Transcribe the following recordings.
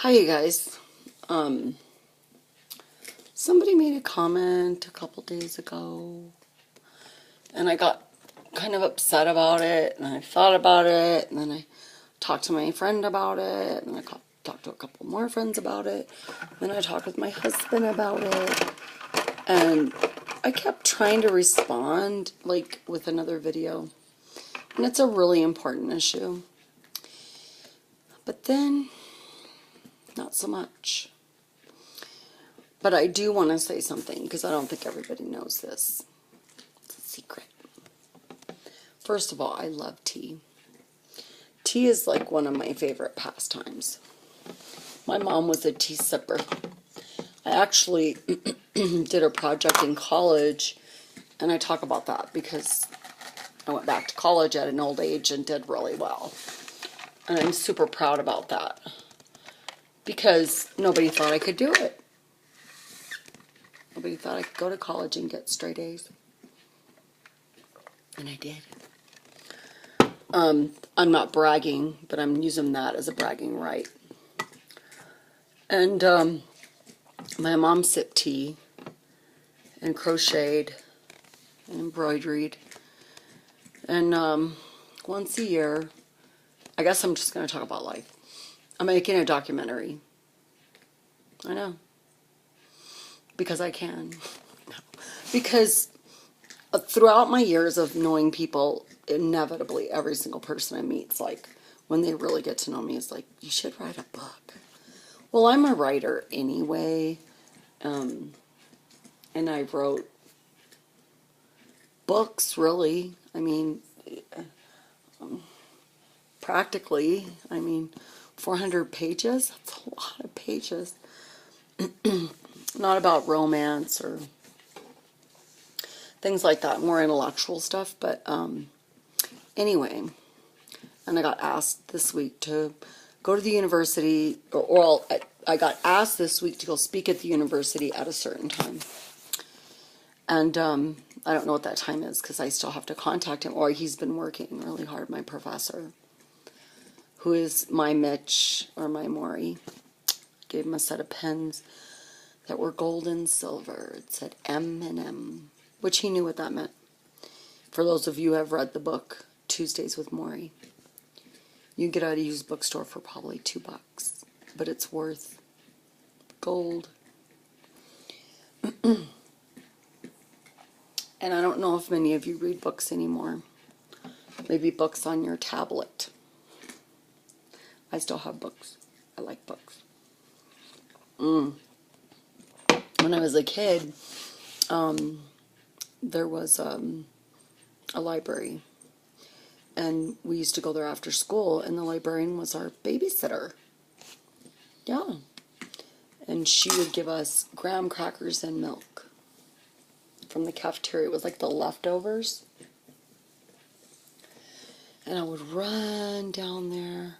Hi, you guys. Um, Somebody made a comment a couple days ago, and I got kind of upset about it, and I thought about it, and then I talked to my friend about it, and I talked to a couple more friends about it, then I talked with my husband about it, and I kept trying to respond, like, with another video, and it's a really important issue. But then, not so much. But I do want to say something, because I don't think everybody knows this. It's a secret. First of all, I love tea. Tea is like one of my favorite pastimes. My mom was a tea sipper. I actually did a project in college, and I talk about that because I went back to college at an old age and did really well. And I'm super proud about that, because nobody thought I could do it. Nobody thought I could go to college and get straight A's. And I did. I'm not bragging, but I'm using that as a bragging right. And my mom sipped tea and crocheted and embroidered. And once a year, I guess I'm just going to talk about life. I'm making a documentary. I know. Because I can. Because throughout my years of knowing people, inevitably every single person I meet, it's like, when they really get to know me, it's like, you should write a book. Well, I'm a writer anyway, and I wrote books, really. I mean, practically, 400 pages, that's a lot of pages. Not about romance or things like that, more intellectual stuff, but anyway, and I got asked this week to go to the university, or I got asked this week to go speak at the university at a certain time. And I don't know what that time is, because I still have to contact him, or he's been working really hard, my professor, who is my Mitch, or my Maury. Gave him a set of pens that were gold and silver. It said M&M, which he knew what that meant. For those of you who have read the book, Tuesdays with Maury, you can get it at a used bookstore for probably $2, but it's worth gold. And I don't know if many of you read books anymore. Maybe books on your tablet. I still have books. I like books. When I was a kid, there was a library, and we used to go there after school, and the librarian was our babysitter. Yeah. And she would give us graham crackers and milk from the cafeteria. It was like the leftovers. And I would run down there.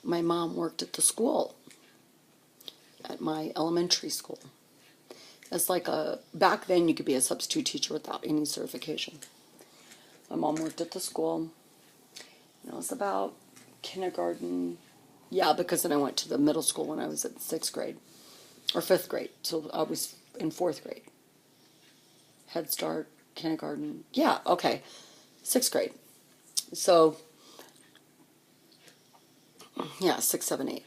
My mom worked at the school, at my elementary school. It's like back then you could be a substitute teacher without any certification. My mom worked at the school. And it was about kindergarten. Yeah, because then I went to the middle school when I was in 6th grade. Or 5th grade. So I was in 4th grade. Head Start, kindergarten. Yeah, okay. 6th grade. So, yeah, 6, 7, 8.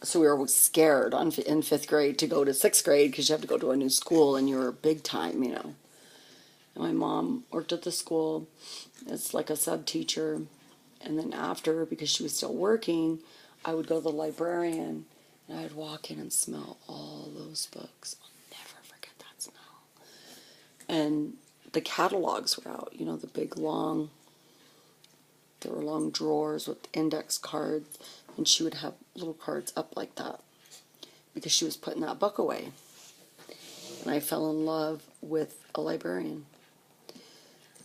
So we were scared in 5th grade to go to 6th grade, because you have to go to a new school and you're big time, you know. And my mom worked at the school as like a sub teacher. And then after, because she was still working, I would go to the librarian, and I'd walk in and smell all those books. I'll never forget that smell. And the catalogs were out, you know, the big long, there were long drawers with index cards, and she would have little cards up like that, because she was putting that book away. And I fell in love with a librarian.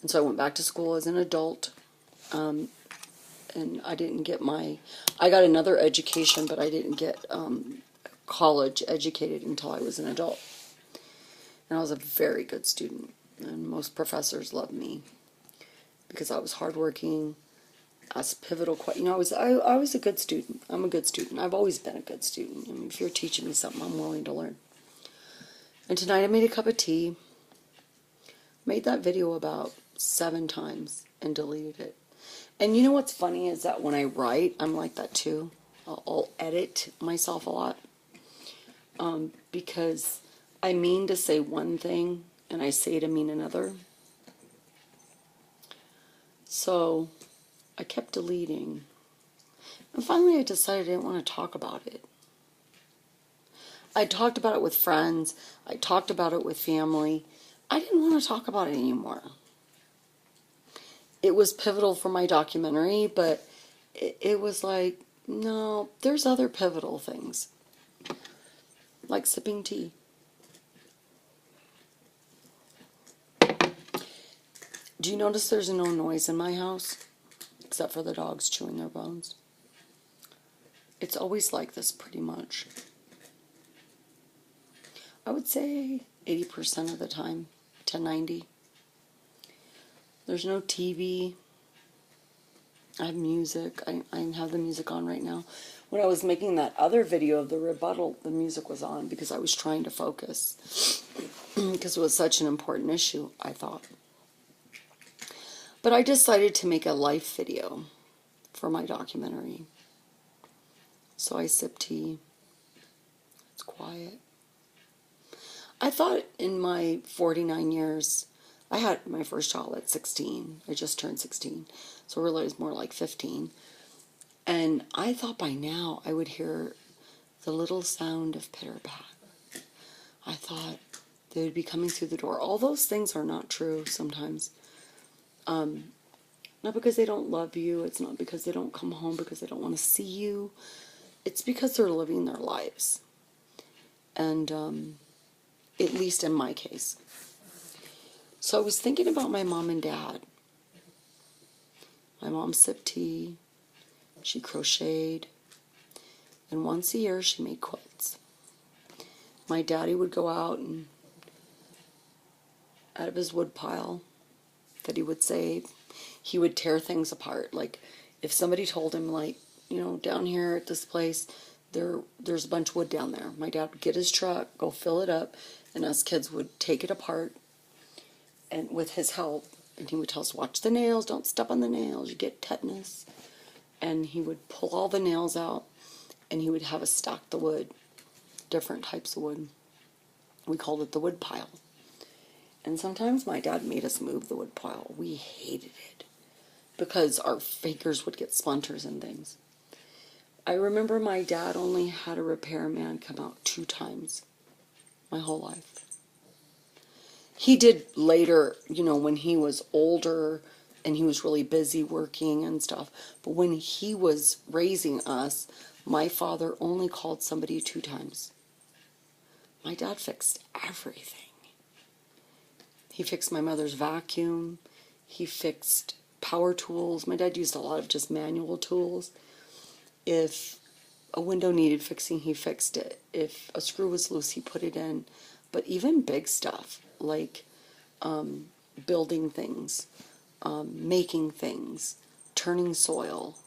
And so I went back to school as an adult, and I didn't get I got another education, but I didn't get college educated until I was an adult. And I was a very good student, and most professors loved me because I was hardworking, ask pivotal questions. You know, I was a good student. I'm a good student. I've always been a good student. I mean, if you're teaching me something, I'm willing to learn. And tonight I made a cup of tea, made that video about 7 times, and deleted it. And you know what's funny is that when I write, I'm like that too. I'll edit myself a lot. Because I mean to say one thing, and I say to mean another. So I kept deleting. And finally I decided I didn't want to talk about it. I talked about it with friends. I talked about it with family. I didn't want to talk about it anymore. It was pivotal for my documentary, but it was like, no, there's other pivotal things. Like sipping tea. Do you notice there's no noise in my house? Except for the dogs chewing their bones. It's always like this pretty much. I would say 80% of the time to 90. There's no TV. I have music. I have the music on right now. When I was making that other video of the rebuttal, the music was on because I was trying to focus. Because it was such an important issue, I thought. But I decided to make a life video for my documentary. So I sip tea. It's quiet. I thought in my 49 years, I had my first child at 16. I just turned 16. So really it was more like 15. And I thought by now I would hear the little sound of pitter-pat. I thought they would be coming through the door. All those things are not true sometimes. Not because they don't love you. It's not because they don't come home because they don't want to see you. It's because they're living their lives. And at least in my case. So I was thinking about my mom and dad. My mom sipped tea. She crocheted. And once a year she made quilts. My daddy would go out and out of his wood pile that he would save, he would tear things apart. Like if somebody told him, like, you know, down here at this place there's a bunch of wood down there, my dad would get his truck, go fill it up, and us kids would take it apart, and with his help, and he would tell us, watch the nails, don't step on the nails, you get tetanus. And he would pull all the nails out, and he would have us stack the wood, different types of wood. We called it the wood pile. And sometimes my dad made us move the wood pile. We hated it because our fingers would get splinters and things. I remember my dad only had a repairman come out 2 times my whole life. He did later, you know, when he was older and he was really busy working and stuff. But when he was raising us, my father only called somebody 2 times. My dad fixed everything. He fixed my mother's vacuum. He fixed power tools. My dad used a lot of just manual tools. If a window needed fixing, he fixed it. If a screw was loose, he put it in. But even big stuff, like building things, making things, turning soil,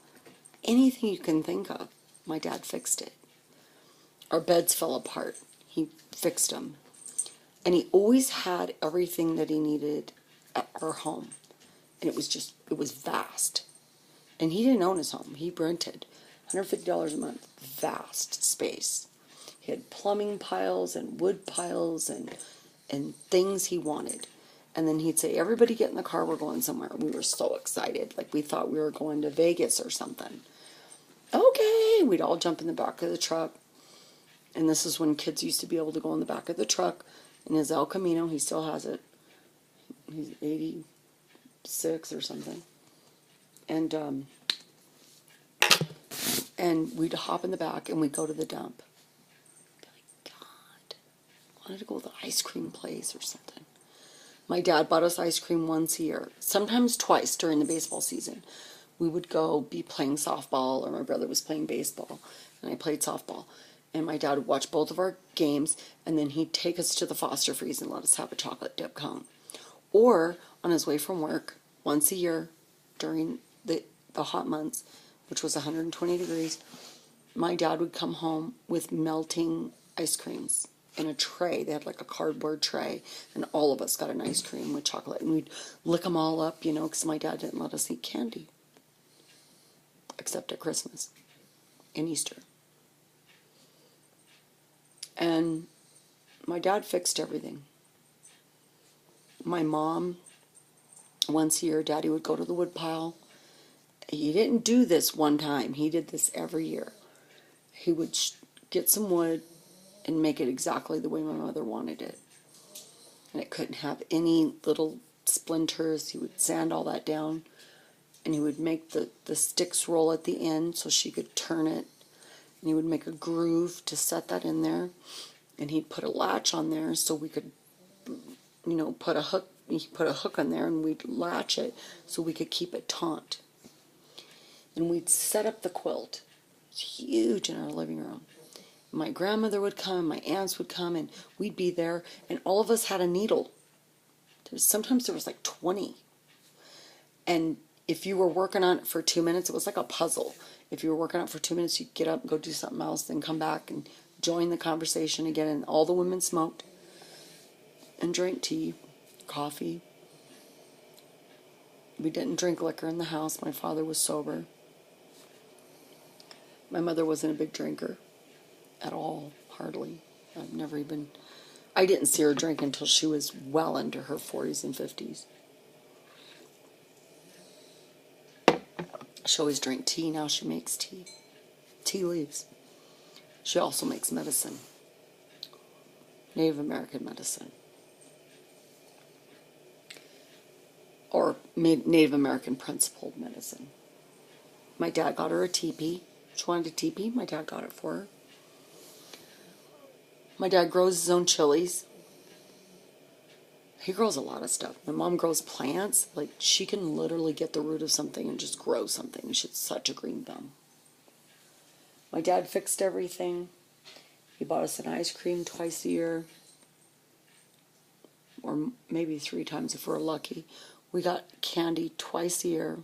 anything you can think of, my dad fixed it. Our beds fell apart. He fixed them. And he always had everything that he needed at our home. And it was vast. And he didn't own his home. He rented $150 a month, vast space. He had plumbing piles and wood piles and things he wanted. And then he'd say, everybody get in the car, we're going somewhere. We were so excited, like we thought we were going to Vegas or something. Okay, we'd all jump in the back of the truck. And this is when kids used to be able to go in the back of the truck in his El Camino. He still has it. He's 86 or something. And we'd hop in the back and we'd go to the dump. Be like, God, I wanted to go to the ice cream place or something. My dad bought us ice cream once a year, sometimes twice during the baseball season. We would go be playing softball, or my brother was playing baseball, and I played softball. And my dad would watch both of our games, and then he'd take us to the Foster Freeze and let us have a chocolate dip cone. Or on his way from work, once a year during the the hot months, which was 120 degrees, my dad would come home with melting ice creams in a tray. They had like a cardboard tray, and all of us got an ice cream with chocolate, and we'd lick them all up, because my dad didn't let us eat candy, except at Christmas and Easter. And my dad fixed everything. My mom, once a year, Daddy would go to the woodpile. He didn't do this one time. He did this every year. He would get some wood and make it exactly the way my mother wanted it. And it couldn't have any little splinters. He would sand all that down. And he would make the sticks roll at the end so she could turn it. And he would make a groove to set that in there. And he'd put a latch on there so we could, put a hook. He put a hook on there and we'd latch it so we could keep it taut. And we'd set up the quilt. It was huge in our living room. My grandmother would come, my aunts would come, and we'd be there, and all of us had a needle. Sometimes there was like 20. And if you were working on it for 2 minutes, it was like a puzzle. If you were working on it for 2 minutes, you'd get up and go do something else, then come back and join the conversation again. And all the women smoked and drank tea, coffee. We didn't drink liquor in the house. My father was sober. My mother wasn't a big drinker at all, hardly. I didn't see her drink until she was well into her 40s and 50s. She always drank tea. Now she makes tea. Tea leaves. She also makes medicine. Native American medicine. Or Native American principled medicine. My dad got her a teepee. She wanted a teepee. My dad got it for her. My dad grows his own chilies. He grows a lot of stuff. My mom grows plants. Like, she can literally get the root of something and just grow something. She's such a green thumb. My dad fixed everything. He bought us an ice cream twice a year. Or maybe 3 times if we're lucky. We got candy twice a year.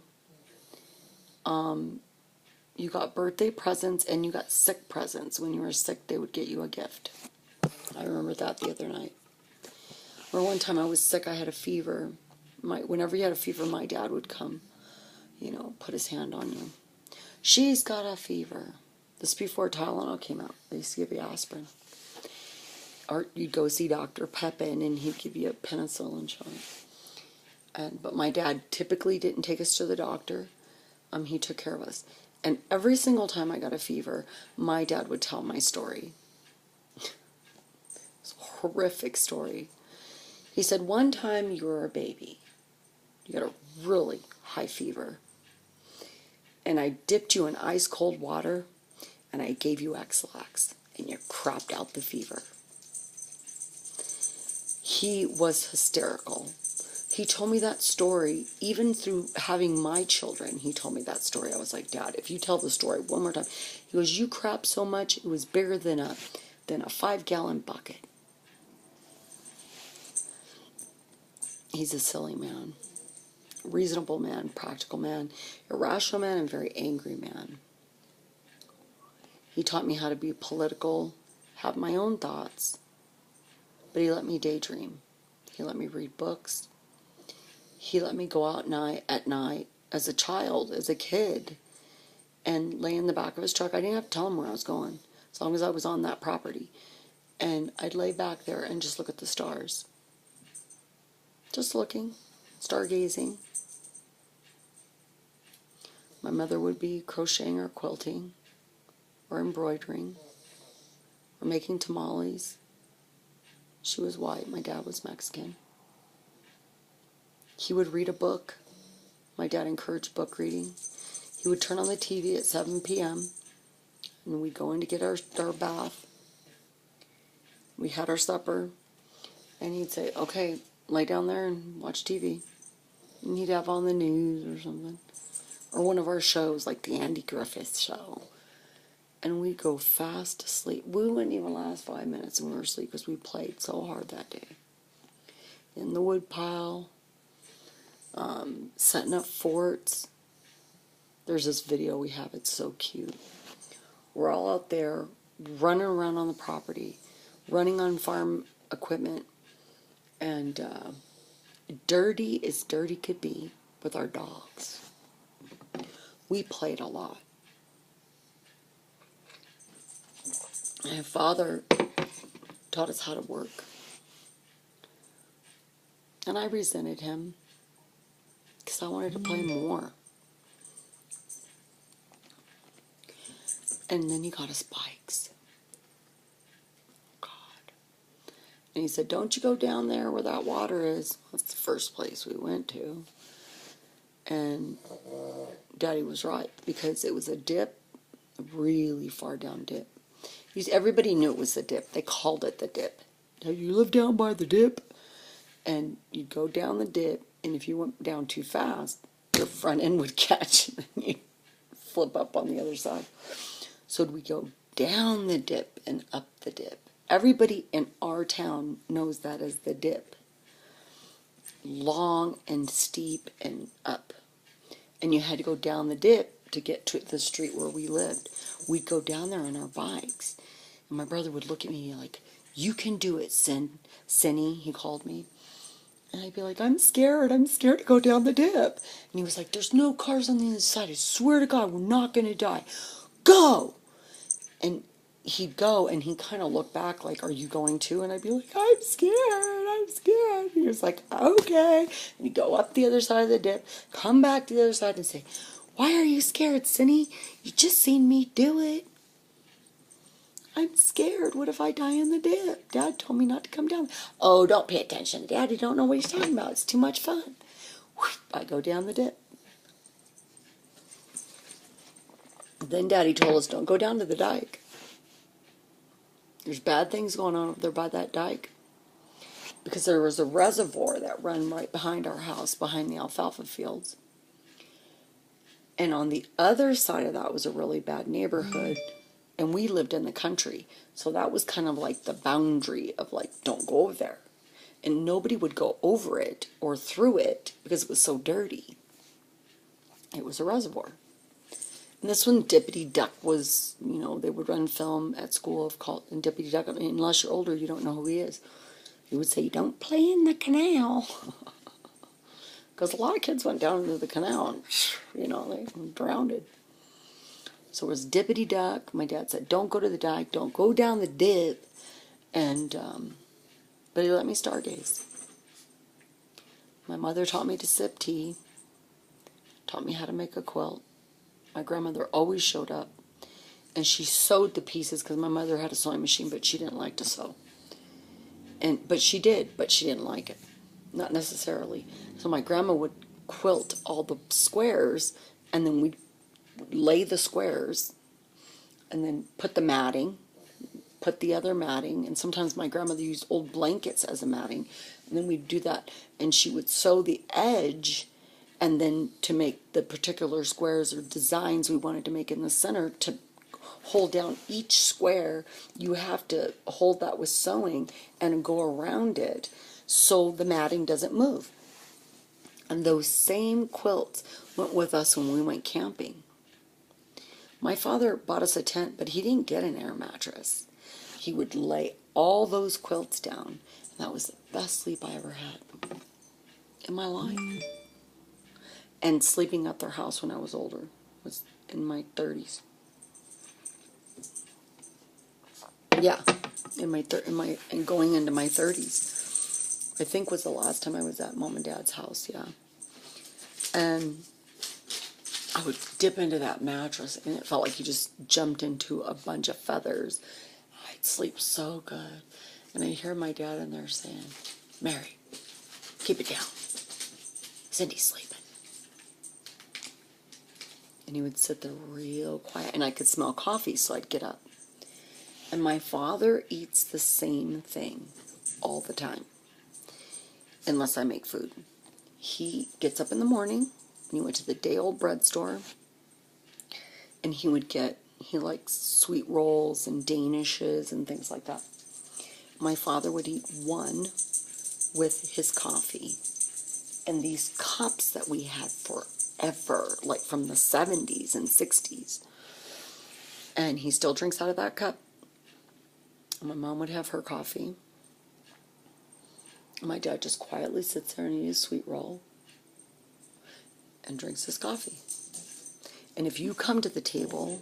You got birthday presents and you got sick presents. When you were sick, they would get you a gift. I remember that the other night. Or one time I was sick, I had a fever. Whenever you had a fever, my dad would come, put his hand on you. She's got a fever. This before Tylenol came out. They used to give you aspirin. Or you'd go see Dr. Pepin and he'd give you a penicillin shot. But my dad typically didn't take us to the doctor. He took care of us. And every single time I got a fever, my dad would tell my story. It's a horrific story. He said, one time you were a baby. You got a really high fever. And I dipped you in ice cold water and I gave you X-Lax and you crapped out the fever. He was hysterical. He told me that story, even through having my children, he told me that story. I was like, Dad, if you tell the story one more time. He goes, you crapped so much, it was bigger than a 5-gallon bucket. He's a silly man. Reasonable man, practical man, irrational man, and very angry man. He taught me how to be political, have my own thoughts, but he let me daydream. He let me read books. He let me go out at night as a child, as a kid, and lay in the back of his truck. I didn't have to tell him where I was going, as long as I was on that property. And I'd lay back there and just look at the stars. Just looking, stargazing. My mother would be crocheting or quilting or embroidering or making tamales. She was white. My dad was Mexican. He would read a book. My dad encouraged book reading. He would turn on the TV at 7 p.m. and we'd go in to get our bath. We had our supper. And he'd say, okay, lay down there and watch TV. And he'd have on the news or something. Or one of our shows, like the Andy Griffith Show. And we'd go fast to sleep. We wouldn't even last 5 minutes when we were asleep because we played so hard that day. In the wood pile, setting up forts. There's this video we have. It's so cute. We're all out there running around on the property, running on farm equipment, and dirty as dirty could be with our dogs. We played a lot. My father taught us how to work. And I resented him because I wanted to play more. And then he got us bikes. God. And he said, don't you go down there where that water is. That's the first place we went to. And Daddy was right, because it was a dip, a really far down dip. Everybody knew it was the dip. They called it the dip. Now, you live down by the dip, and you'd go down the dip, and if you went down too fast, your front end would catch, and then you'd flip up on the other side. So we go down the dip and up the dip. Everybody in our town knows that as the dip. Long and steep and up. And you had to go down the dip to get to the street where we lived. We'd go down there on our bikes. And my brother would look at me like, you can do it, Cinny, he called me. And I'd be like, I'm scared to go down the dip. And he was like, there's no cars on the other side. I swear to God, we're not going to die. Go! And he'd go, and he'd kind of look back like, are you going too? And I'd be like, I'm scared. And he was like, okay. And he'd go up the other side of the dip, come back to the other side and say, why are you scared, Cinny? You just seen me do it. I'm scared. What if I die in the dip? Dad told me not to come down. Oh, don't pay attention. Daddy don't know what he's talking about. It's too much fun. I go down the dip. Then Daddy told us, don't go down to the dike. There's bad things going on over there by that dike. Because there was a reservoir that ran right behind our house, behind the alfalfa fields. And on the other side of that was a really bad neighborhood. And we lived in the country. So that was kind of like the boundary of like, don't go over there. And nobody would go over it or through it because it was so dirty. It was a reservoir. And this one, Dippity Duck, was, you know, they would run film at school of called, and Dippity Duck, I mean, unless you're older, you don't know who he is. He would say, don't play in the canal. Because a lot of kids went down into the canal and, you know, they drowned. So it was Dippity Duck. My dad said, don't go to the dike, don't go down the dip. And, but he let me stargaze. My mother taught me to sip tea, taught me how to make a quilt. My grandmother always showed up, and she sewed the pieces because my mother had a sewing machine, but she didn't like to sew. But she didn't like it, not necessarily. So my grandma would quilt all the squares, and then we'd lay the squares, and then put the matting, put the other matting, and sometimes my grandmother used old blankets as a matting, and then we'd do that, and she would sew the edge. And then to make the particular squares or designs we wanted to make in the center, to hold down each square, you have to hold that with sewing and go around it so the matting doesn't move. And those same quilts went with us when we went camping. My father bought us a tent, but he didn't get an air mattress. He would lay all those quilts down, and that was the best sleep I ever had in my life. And sleeping at their house when I was older, was in my 30s. Yeah, and going into my 30s, I think was the last time I was at Mom and Dad's house. Yeah, and I would dip into that mattress, and it felt like you just jumped into a bunch of feathers. I'd sleep so good, and I'd hear my dad in there saying, "Mary, keep it down. Cindy's sleeping." And he would sit there real quiet, and I could smell coffee, so I'd get up. And my father eats the same thing all the time, unless I make food. He gets up in the morning, and he went to the day-old bread store, and he likes sweet rolls and danishes and things like that. My father would eat one with his coffee. And these cups that we had for forever, like from the 70s and 60s. And he still drinks out of that cup. My mom would have her coffee. My dad just quietly sits there and eats a sweet roll and drinks his coffee. And if you come to the table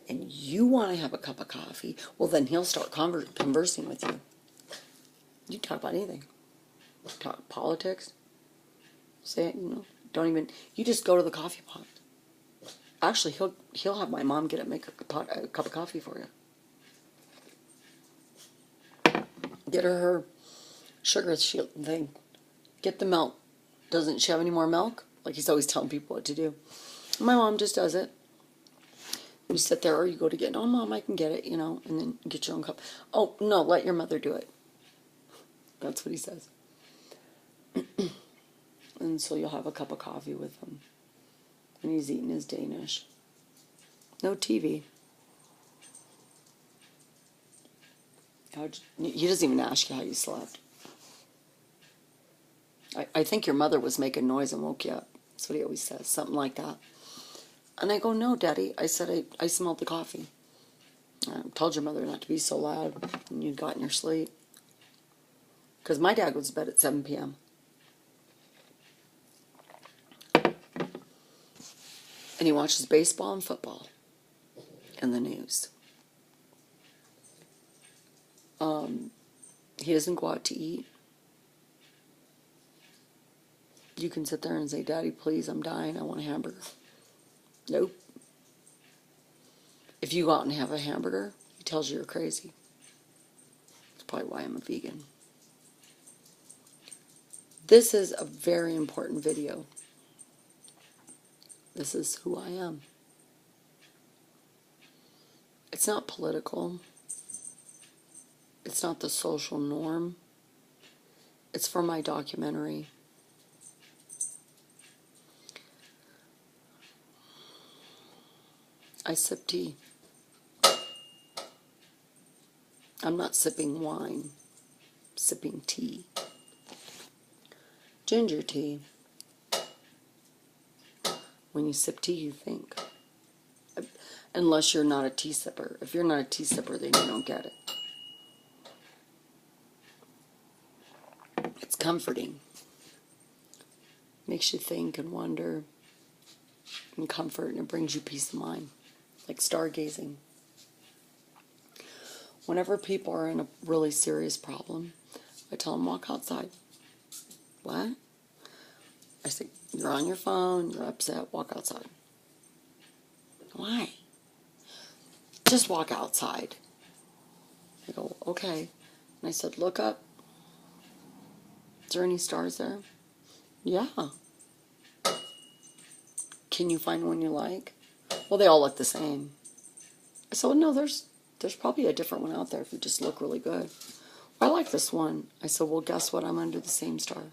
and you want to have a cup of coffee, well, then he'll start conversing with you. You talk about anything. Talk politics. Say, don't even, you just go to the coffee pot. Actually, he'll have my mom make a cup of coffee for you. Get her sugar thing. Get the milk. Doesn't she have any more milk? Like he's always telling people what to do. My mom just does it. You sit there or you go to get, oh, Mom, I can get it, and then get your own cup. Oh, no, let your mother do it. That's what he says. And so you'll have a cup of coffee with him. And he's eating his Danish. No TV. He doesn't even ask you how you slept. I think your mother was making noise and woke you up. That's what he always says, something like that. And I go, no, Daddy. I said, I smelled the coffee. I told your mother not to be so loud when you got in your sleep. Because my dad goes to bed at 7 p.m. And he watches baseball and football and the news. He doesn't go out to eat. You can sit there and say, Daddy, please, I'm dying. I want a hamburger. Nope. If you go out and have a hamburger, he tells you you're crazy. That's probably why I'm a vegan. This is a very important video. This is who I am. It's not political. It's not the social norm. It's for my documentary. I sip tea. I'm not sipping wine. I'm sipping tea. Ginger tea. When you sip tea, you think. Unless you're not a tea sipper. If you're not a tea sipper, then you don't get it. It's comforting. Makes you think and wonder and comfort, and it brings you peace of mind. Like stargazing. Whenever people are in a really serious problem, I tell them, walk outside. What? I say, you're on your phone, you're upset, walk outside. Why? Just walk outside. I go, okay. And I said, look up. Is there any stars there? Yeah. Can you find one you like? Well, they all look the same. I said, well, no, there's probably a different one out there if you just look really good. I like this one. I said, well, guess what? I'm under the same star.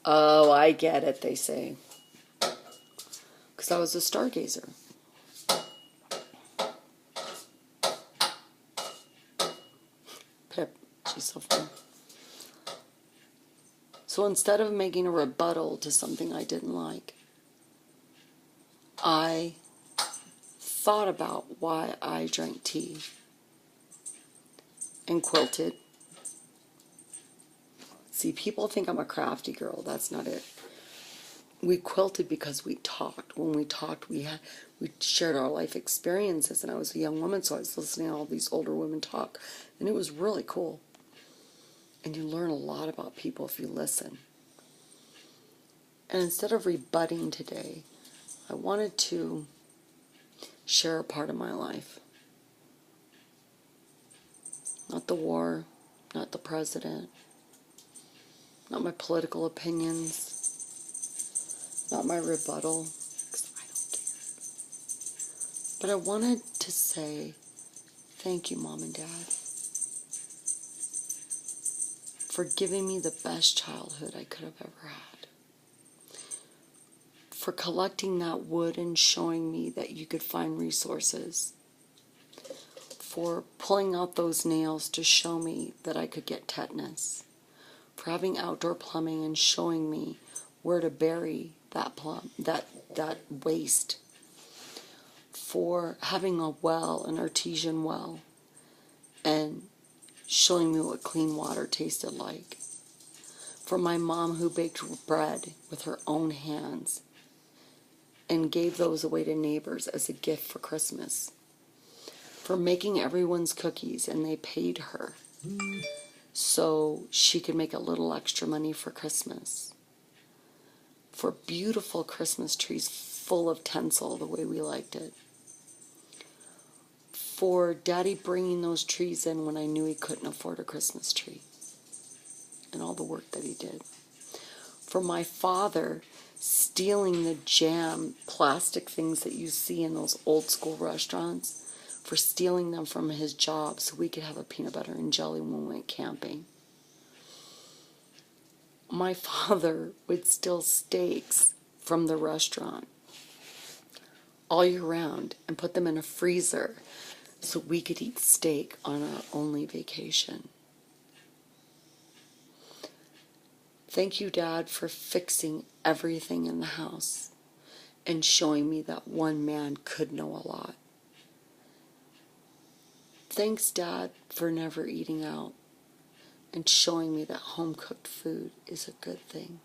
Oh, I get it, they say. Because I was a stargazer. Pip, she's so funny. So instead of making a rebuttal to something I didn't like, I thought about why I drank tea and quilted. See, people think I'm a crafty girl. That's not it. We quilted because we talked. When we talked, we shared our life experiences, and I was a young woman, so I was listening to all these older women talk, and it was really cool. And you learn a lot about people if you listen. And instead of rebutting today, I wanted to share a part of my life. Not the war, not the president, not my political opinions, not my rebuttal, because I don't care. But I wanted to say thank you, Mom and Dad, for giving me the best childhood I could have ever had. For collecting that wood and showing me that you could find resources. For pulling out those nails to show me that I could get tetanus. for having outdoor plumbing and showing me where to bury that waste, for having a well, an artesian well, and showing me what clean water tasted like, for my mom who baked bread with her own hands and gave those away to neighbors as a gift for Christmas, for making everyone's cookies and they paid her so she could make a little extra money for Christmas, for beautiful Christmas trees full of tinsel the way we liked it, for Daddy bringing those trees in when I knew he couldn't afford a Christmas tree, and all the work that he did, for my father stealing the jam plastic things that you see in those old school restaurants, for stealing them from his job so we could have a peanut butter and jelly when we went camping. My father would steal steaks from the restaurant all year round and put them in a freezer so we could eat steak on our only vacation. Thank you, Dad, for fixing everything in the house and showing me that one man could know a lot. Thanks, Dad, for never eating out and showing me that home-cooked food is a good thing.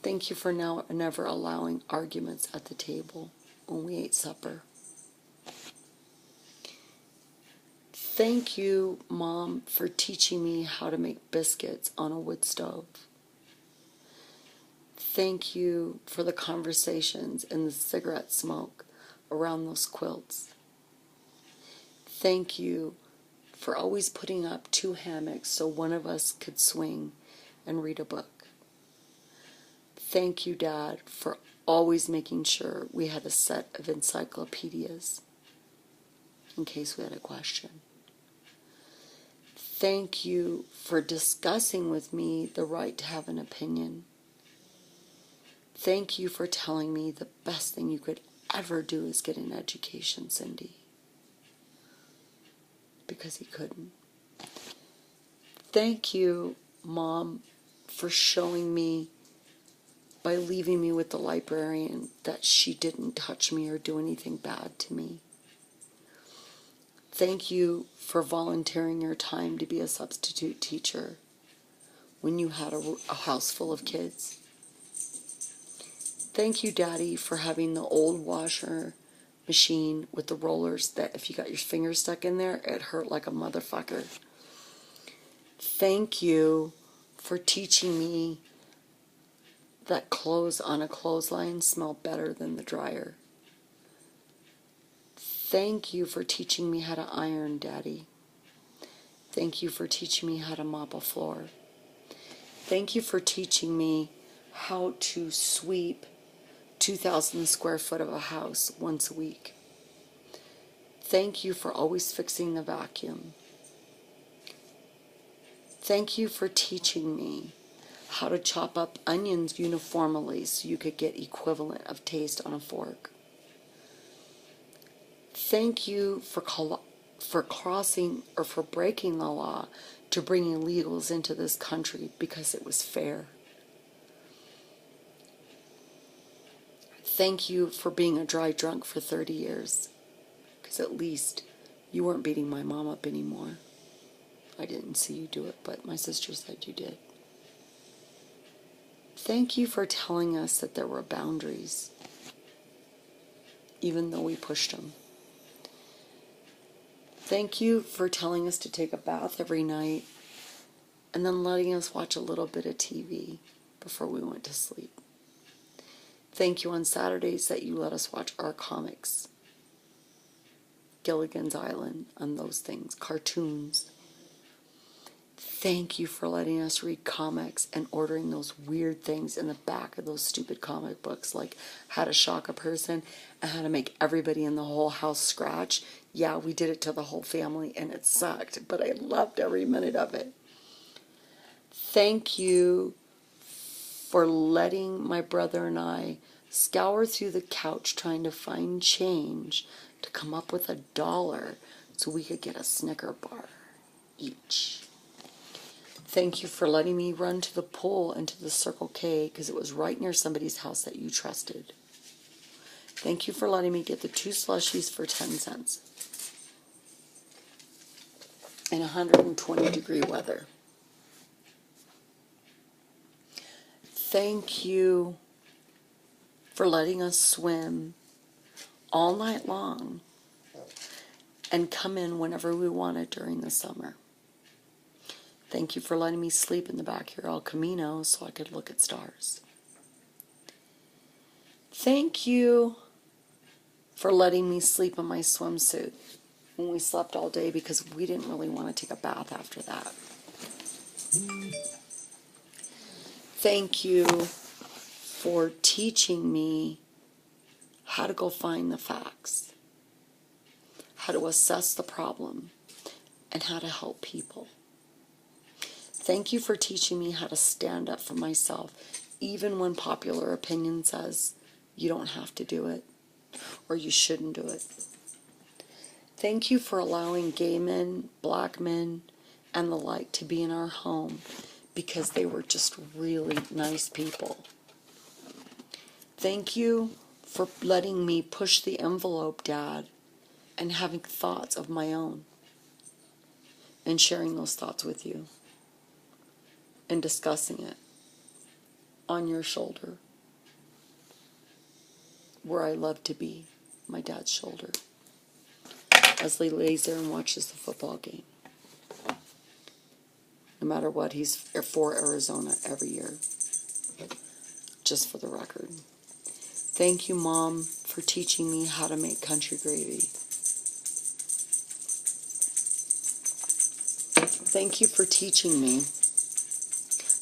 Thank you for never allowing arguments at the table when we ate supper. Thank you, Mom, for teaching me how to make biscuits on a wood stove. Thank you for the conversations and the cigarette smoke around those quilts. Thank you for always putting up 2 hammocks so one of us could swing and read a book. Thank you, Dad, for always making sure we had a set of encyclopedias in case we had a question. Thank you for discussing with me the right to have an opinion. Thank you for telling me the best thing you could ever do is get an education, Cindy. Because he couldn't. Thank you, Mom, for showing me by leaving me with the librarian that she didn't touch me or do anything bad to me. Thank you for volunteering your time to be a substitute teacher when you had a house full of kids. Thank you, Daddy, for having the old washer machine with the rollers that if you got your fingers stuck in there, it hurt like a motherfucker. Thank you for teaching me that clothes on a clothesline smell better than the dryer. Thank you for teaching me how to iron, Daddy. Thank you for teaching me how to mop a floor. Thank you for teaching me how to sweep 2,000 square foot of a house once a week. Thank you for always fixing the vacuum. Thank you for teaching me how to chop up onions uniformly so you could get equivalent of taste on a fork. Thank you for crossing or for breaking the law to bring illegals into this country because it was fair. Thank you for being a dry drunk for 30 years, because at least you weren't beating my mom up anymore. I didn't see you do it, but my sister said you did. Thank you for telling us that there were boundaries, even though we pushed them. Thank you for telling us to take a bath every night and then letting us watch a little bit of TV before we went to sleep. Thank you on Saturdays that you let us watch our comics, Gilligan's Island, and those things, cartoons. Thank you for letting us read comics and ordering those weird things in the back of those stupid comic books, like how to shock a person and how to make everybody in the whole house scratch. Yeah, we did it to the whole family and it sucked, but I loved every minute of it. Thank you for letting my brother and I scour through the couch trying to find change to come up with $1 so we could get a Snicker bar each. Thank you for letting me run to the pool and to the Circle K because it was right near somebody's house that you trusted. Thank you for letting me get the 2 slushies for 10 cents in 120-degree weather. Thank you for letting us swim all night long and come in whenever we wanted during the summer. Thank you for letting me sleep in the back of your El Camino so I could look at stars. Thank you for letting me sleep in my swimsuit when we slept all day because we didn't really want to take a bath after that. Thank you for teaching me how to go find the facts, how to assess the problem, and how to help people. Thank you for teaching me how to stand up for myself, even when popular opinion says you don't have to do it or you shouldn't do it. Thank you for allowing gay men, black men, and the like to be in our home because they were just really nice people. Thank you for letting me push the envelope, Dad, and having thoughts of my own and sharing those thoughts with you and discussing it on your shoulder where I love to be, my dad's shoulder. Leslie lays there and watches the football game. No matter what, he's for Arizona every year. Just for the record. Thank you, Mom, for teaching me how to make country gravy. Thank you for teaching me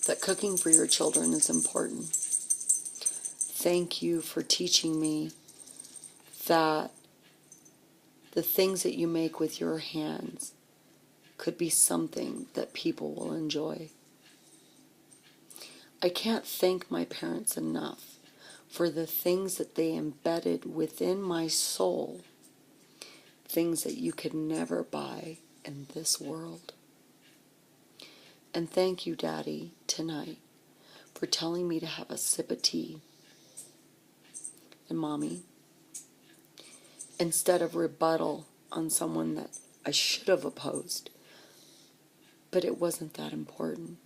that cooking for your children is important. Thank you for teaching me that the things that you make with your hands could be something that people will enjoy. I can't thank my parents enough for the things that they embedded within my soul, things that you could never buy in this world. And thank you, Daddy, tonight for telling me to have a sip of tea. And Mommy, instead of rebuttal on someone that I should have opposed, but it wasn't that important.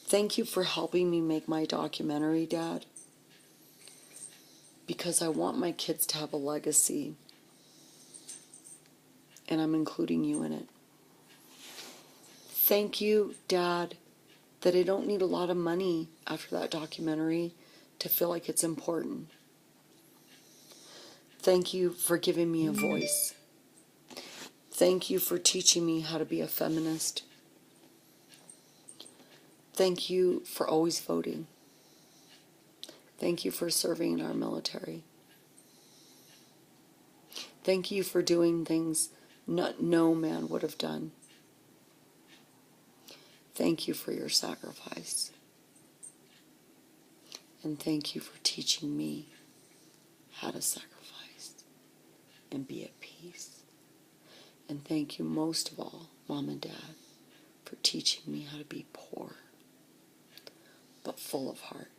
Thank you for helping me make my documentary, Dad, because I want my kids to have a legacy, and I'm including you in it. Thank you, Dad, that I don't need a lot of money after that documentary to feel like it's important. Thank you for giving me a voice. Thank you for teaching me how to be a feminist. Thank you for always voting. Thank you for serving in our military. Thank you for doing things no man would have done. Thank you for your sacrifice. And thank you for teaching me how to sacrifice and be at peace. And thank you most of all, Mom and Dad, for teaching me how to be poor, but full of heart.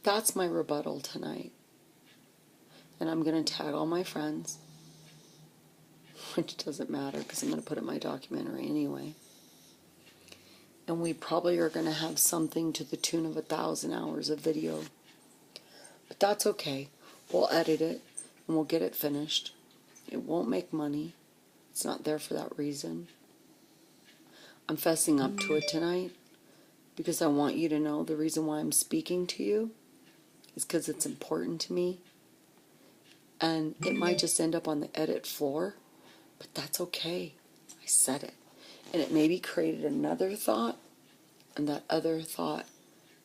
That's my rebuttal tonight. And I'm going to tag all my friends, which doesn't matter because I'm going to put it in my documentary anyway. And we probably are going to have something to the tune of 1,000 hours of video. But that's okay. We'll edit it and we'll get it finished. It won't make money. It's not there for that reason. I'm fessing up to it tonight because I want you to know the reason why I'm speaking to you is because it's important to me. And it might just end up on the edit floor, but that's okay. I said it. And it maybe created another thought, and that other thought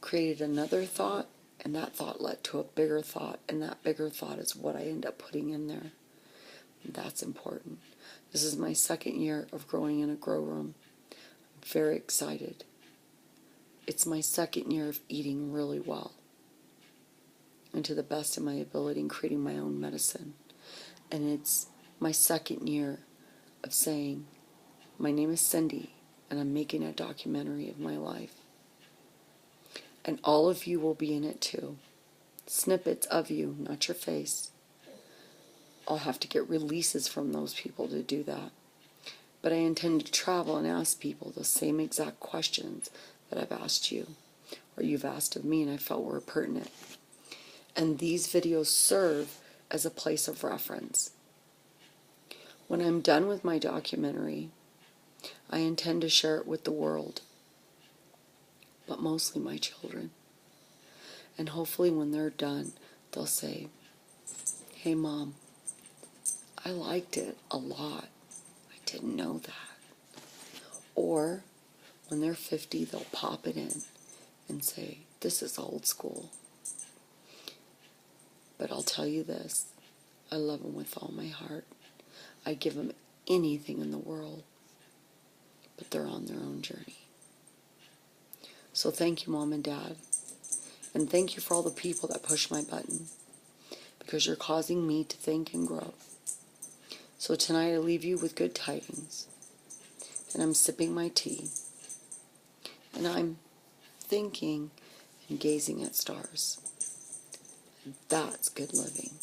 created another thought, and that thought led to a bigger thought, and that bigger thought is what I end up putting in there. And that's important. This is my 2nd year of growing in a grow room. I'm very excited. It's my 2nd year of eating really well, and to the best of my ability in creating my own medicine. And it's my 2nd year of saying, My name is Cindy, and I'm making a documentary of my life. And all of you will be in it too. Snippets of you, not your face. I'll have to get releases from those people to do that. But I intend to travel and ask people the same exact questions that I've asked you, or you've asked of me and I felt were pertinent. And these videos serve as a place of reference. When I'm done with my documentary, I intend to share it with the world, but mostly my children. And hopefully when they're done, they'll say, "Hey Mom, I liked it a lot. I didn't know that." Or when they're 50, they'll pop it in and say, "This is old school." But I'll tell you this, I love them with all my heart. I give them anything in the world, but they're on their own journey. So thank you, Mom and Dad. And thank you for all the people that push my button, because you're causing me to think and grow. So tonight I leave you with good tidings. And I'm sipping my tea. And I'm thinking and gazing at stars. And that's good living.